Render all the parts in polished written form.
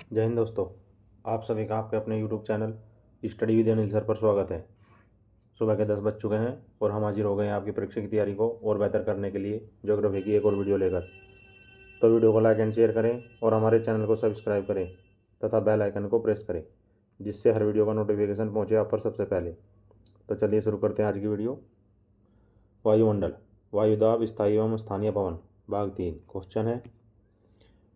जय हिंद दोस्तों। आप सभी का आपके अपने YouTube channel study with Anil sir पर स्वागत है। सुबह के 10 बज चुके हैं और हम हाजिर हो गए हैं आपकी परीक्षा की तैयारी को और बेहतर करने के लिए ज्योग्राफी की एक और वीडियो लेकर। तो वीडियो को लाइक एंड शेयर करें और हमारे चैनल को सब्सक्राइब करें तथा बेल आइकन को प्रेस करें, जिससे हर वीडियो का नोटिफिकेशन पहुँचे आप पर सबसे पहले। तो चलिए शुरू करते हैं आज की वीडियो। वायुमंडल, वायुदाब, स्थायी एवं स्थानीय पवन, भाग 3। क्वेश्चन है,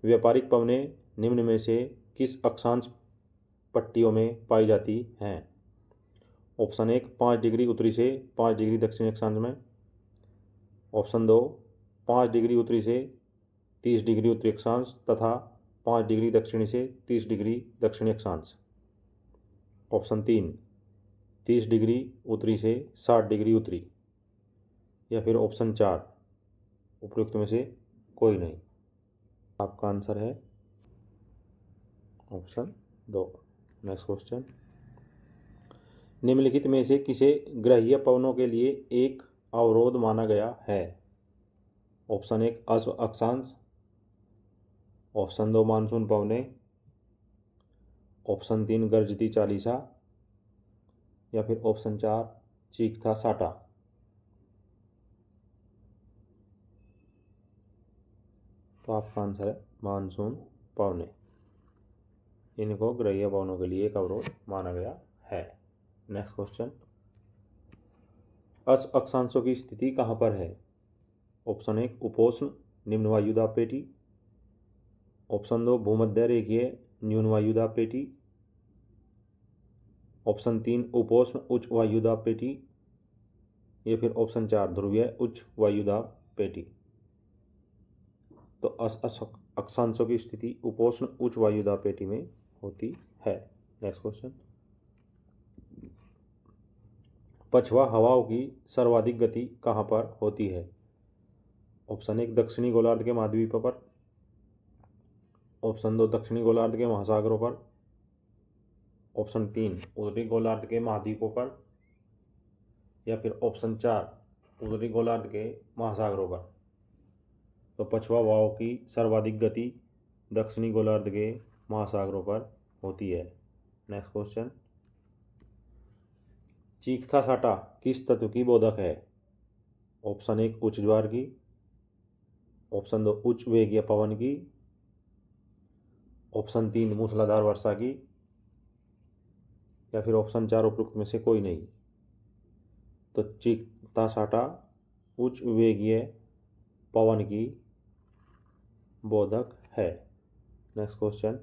व्यापारिक पवनें निम्न में से किस अक्षांश पट्टियों में पाई जाती हैं? ऑप्शन 1 5 डिग्री उत्तरी से 5 डिग्री दक्षिणी अक्षांश में। ऑप्शन 2 5 डिग्री उत्तरी से 30 डिग्री उत्तरी अक्षांश तथा 5 डिग्री दक्षिणी से 30 डिग्री दक्षिणी अक्षांश। ऑप्शन 3 30 डिग्री उत्तरी से 60 डिग्री उत्तरी। या फिर ऑप्शन 4 उपयुक्त में से कोई नहीं। आपका आंसर है ऑप्शन 2। नेक्स्ट क्वेश्चन, निम्नलिखित में से किसे ग्रहीय पवनों के लिए एक अवरोध माना गया है? ऑप्शन 1 अश्व अक्षांश। ऑप्शन 2 मानसून पवनें। ऑप्शन 3 गर्जती चालीसा। या फिर ऑप्शन 4 चीखता साटा। तो आपका आंसर है मानसून पवनें। इनको ग्रहीय पवनों के लिए एक अवरोध माना गया है। नेक्स्ट क्वेश्चन, अश्व अक्षांशों की स्थिति कहाँ पर है? ऑप्शन 1 उपोष्ण निम्न वायुदाब पेटी। ऑप्शन 2 भूमध्य रेखीय न्यून वायुदाब पेटी। ऑप्शन 3 उपोष्ण उच्च वायुदाब पेटी। या फिर ऑप्शन 4 ध्रुवीय उच्च वायुदाब पेटी। तो अक्षांशों की स्थिति उपोष्ण उच्च वायुदाब पेटी में होती है। नेक्स्ट क्वेश्चन, पछवा हवाओं की सर्वाधिक गति कहाँ पर होती है? ऑप्शन 1 दक्षिणी गोलार्ध के महाद्वीपों पर। ऑप्शन 2 दक्षिणी गोलार्ध के महासागरों पर। ऑप्शन 3 उत्तरी गोलार्ध के महाद्वीपों पर। या फिर ऑप्शन 4 उत्तरी गोलार्ध के महासागरों पर। तो पछवा हवाओं की सर्वाधिक गति दक्षिणी गोलार्ध के महासागरों पर होती है। नेक्स्ट क्वेश्चन, चीखता साटा किस तत्व की बोधक है? ऑप्शन 1 उच्च ज्वार की। ऑप्शन 2 उच्च वेगीय पवन की। ऑप्शन 3 मूसलाधार वर्षा की। या फिर ऑप्शन 4 उपयुक्त में से कोई नहीं। तो चीखता साटा उच्च वेगीय पवन की बोधक है। नेक्स्ट क्वेश्चन,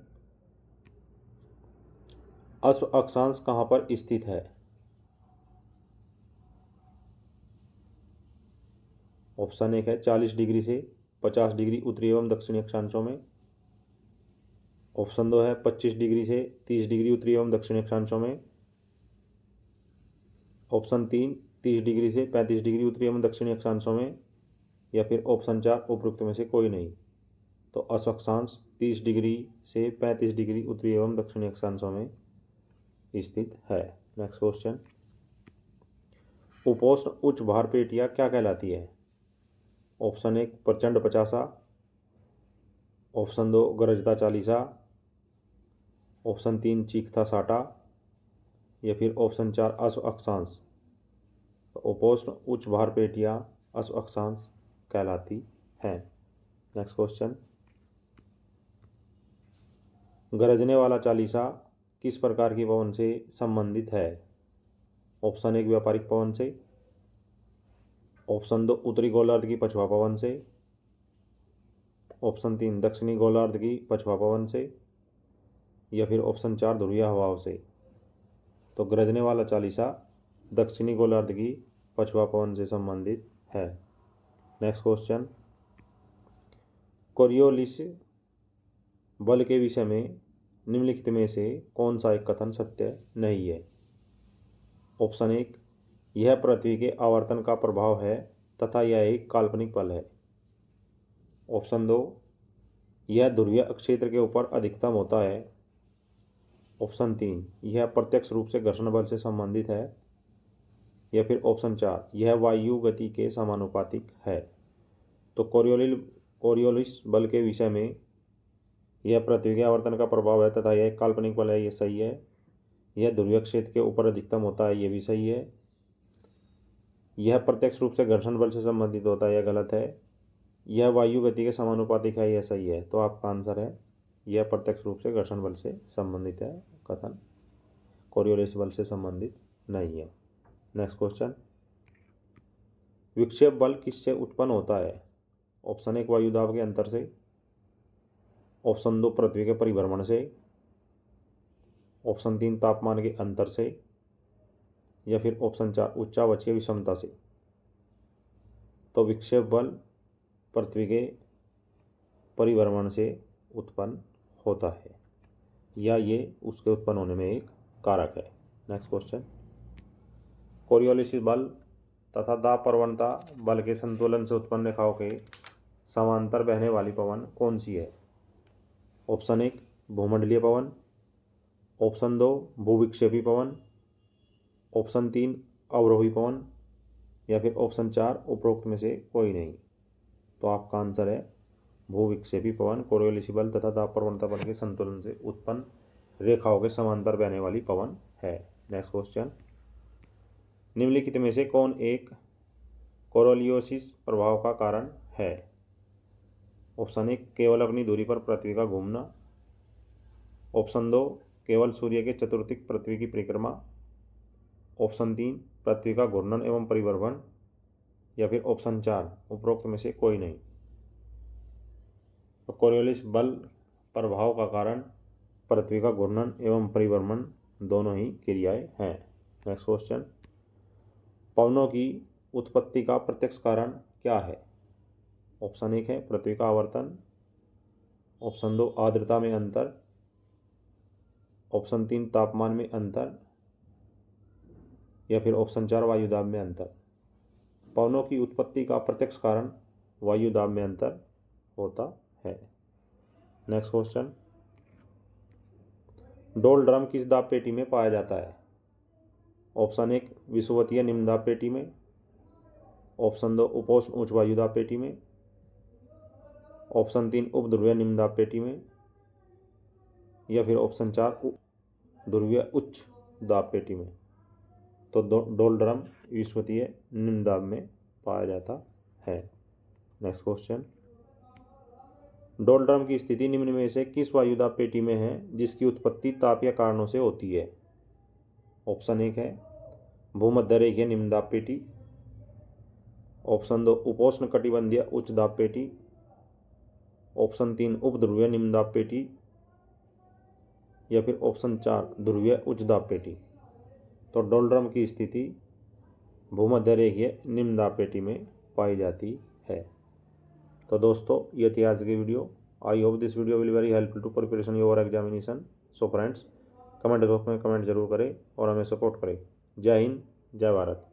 अश्व अक्षांश कहाँ पर स्थित है? ऑप्शन 1 है 40 डिग्री से 50 डिग्री उत्तरी एवं दक्षिणी अक्षांशों में। ऑप्शन 2 है 25 डिग्री से 30 डिग्री उत्तरी एवं दक्षिणी अक्षांशों में। ऑप्शन 3 30 डिग्री से 35 डिग्री उत्तरी एवं दक्षिणी अक्षांशों में। या फिर ऑप्शन 4 उपयुक्त में से कोई नहीं। तो अश्व अक्षांश 30 डिग्री से 35 डिग्री उत्तरी एवं दक्षिणी अक्षांशों में स्थित है। नेक्स्ट क्वेश्चन, उपोष्ण उच्च भार पेटियाँ क्या कहलाती है? ऑप्शन 1 प्रचंड पचासा। ऑप्शन 2 गरजता चालीसा। ऑप्शन 3 चीखता साटा। या फिर ऑप्शन 4 अश्व अक्षांश। तो उपोष्ण उच्च भार पेटियाँ अश्व अक्षांश कहलाती हैं। नेक्स्ट क्वेश्चन, गरजने वाला चालीसा किस प्रकार की पवन से संबंधित है? ऑप्शन 1 व्यापारिक पवन से। ऑप्शन 2 उत्तरी गोलार्ध की पछवा पवन से। ऑप्शन 3 दक्षिणी गोलार्ध की पछवा पवन से। या फिर ऑप्शन 4 ध्रुवीय हवाओं से। तो गरजने वाला चालीसा दक्षिणी गोलार्ध की पछवा पवन से संबंधित है। नेक्स्ट क्वेश्चन, कोरियोलिस बल के विषय में निम्नलिखित में से कौन सा एक कथन सत्य नहीं है? ऑप्शन 1 यह पृथ्वी के आवर्तन का प्रभाव है तथा यह एक काल्पनिक बल है। ऑप्शन 2 यह ध्रुवीय क्षेत्र के ऊपर अधिकतम होता है। ऑप्शन 3 यह प्रत्यक्ष रूप से घर्षण बल से संबंधित है। या फिर ऑप्शन 4 यह वायु गति के समानुपातिक है। तो कोरियोलिस बल के विषय में यह पृथ्वी के आवर्तन का प्रभाव है तथा यह एक काल्पनिक बल है, ये सही है। यह ध्रुवीय क्षेत्र के ऊपर अधिकतम होता है, ये भी सही है। यह प्रत्यक्ष रूप से घर्षण बल से संबंधित होता है, यह गलत है। यह वायु गति के समानुपातिक है, यह सही है। तो आपका आंसर है यह प्रत्यक्ष रूप से घर्षण बल से संबंधित है, कथन कोरियोलिस बल से संबंधित नहीं है। नेक्स्ट क्वेश्चन, विक्षेप बल किससे उत्पन्न होता है? ऑप्शन 1 वायुदाब के अंतर से, ऑप्शन 2 पृथ्वी के परिभ्रमण से, ऑप्शन 3 तापमान के अंतर से, या फिर ऑप्शन 4 उच्चावचीय विषमता से। तो विक्षेप बल पृथ्वी के परिभ्रमण से उत्पन्न होता है, या ये उसके उत्पन्न होने में एक कारक है। नेक्स्ट क्वेश्चन, कोरियोलिस बल तथा दाब प्रवणता बल के संतुलन से उत्पन्न रेखाओं के समांतर बहने वाली पवन कौन सी है? ऑप्शन 1 भूमंडलीय पवन, ऑप्शन 2 भूविक्षेपी पवन, ऑप्शन 3 अवरोही पवन, या फिर ऑप्शन 4 उपरोक्त में से कोई नहीं। तो आपका आंसर है भूविक्षेपी पवन कोरियोलिस बल तथा दाब प्रवणता बल के संतुलन से उत्पन्न रेखाओं के समांतर बहने वाली पवन है। नेक्स्ट क्वेश्चन, निम्नलिखित में से कौन एक कोरियोलिस प्रभाव का कारण है? ऑप्शन 1 केवल अपनी दूरी पर पृथ्वी का घूमना, ऑप्शन 2 केवल सूर्य के चतुर्दिक पृथ्वी की परिक्रमा, ऑप्शन 3 पृथ्वी का घूर्णन एवं परिभ्रमण, या फिर ऑप्शन 4 उपरोक्त में से कोई नहीं। तो कोरियोलिस बल प्रभाव का कारण पृथ्वी का घूर्णन एवं परिभ्रमण दोनों ही क्रियाएं हैं। नेक्स्ट क्वेश्चन, पवनों की उत्पत्ति का प्रत्यक्ष कारण क्या है? ऑप्शन 1 है पृथ्वी का आवर्तन, ऑप्शन 2 आर्द्रता में अंतर, ऑप्शन 3 तापमान में अंतर, या फिर ऑप्शन 4 वायुदाब में अंतर। पवनों की उत्पत्ति का प्रत्यक्ष कारण वायुदाब में अंतर होता है। नेक्स्ट क्वेश्चन, डोल ड्रम किस दाब पेटी में पाया जाता है? ऑप्शन 1 विषुवतीय निम्न दाब पेटी में, ऑप्शन 2 उपोष्ण उच्च वायुदाब पेटी में, ऑप्शन 3 उपध्रुवीय निम्न दाब पेटी में, या फिर ऑप्शन 4 ध्रुवीय उच्च दाब पेटी में। तो डोल ड्रम विषुवतीय निम्न दाब में पाया जाता है। नेक्स्ट क्वेश्चन, डोल ड्रम की स्थिति निम्न में से किस वायुदाब पेटी में है जिसकी उत्पत्ति तापीय कारणों से होती है? ऑप्शन 1 है भूमध्य रेखीय निम्न दाब पेटी, ऑप्शन 2 उपोष्ण कटिबंधीय उच्च दाब पेटी, ऑप्शन 3 उपध्रुवीय निम्न दाब पेटी, या फिर ऑप्शन 4 ध्रुवीय उच्च दाब पेटी। तो डोल ड्रम की स्थिति भूमध्य रेखीय निम्न दाब पेटी में पाई जाती है। तो दोस्तों ये थी आज की video. I hope this video will very helpful to preparation your examination. So friends, comment box में कमेंट जरूर करें और हमें सपोर्ट करें। जय हिंद, जय भारत।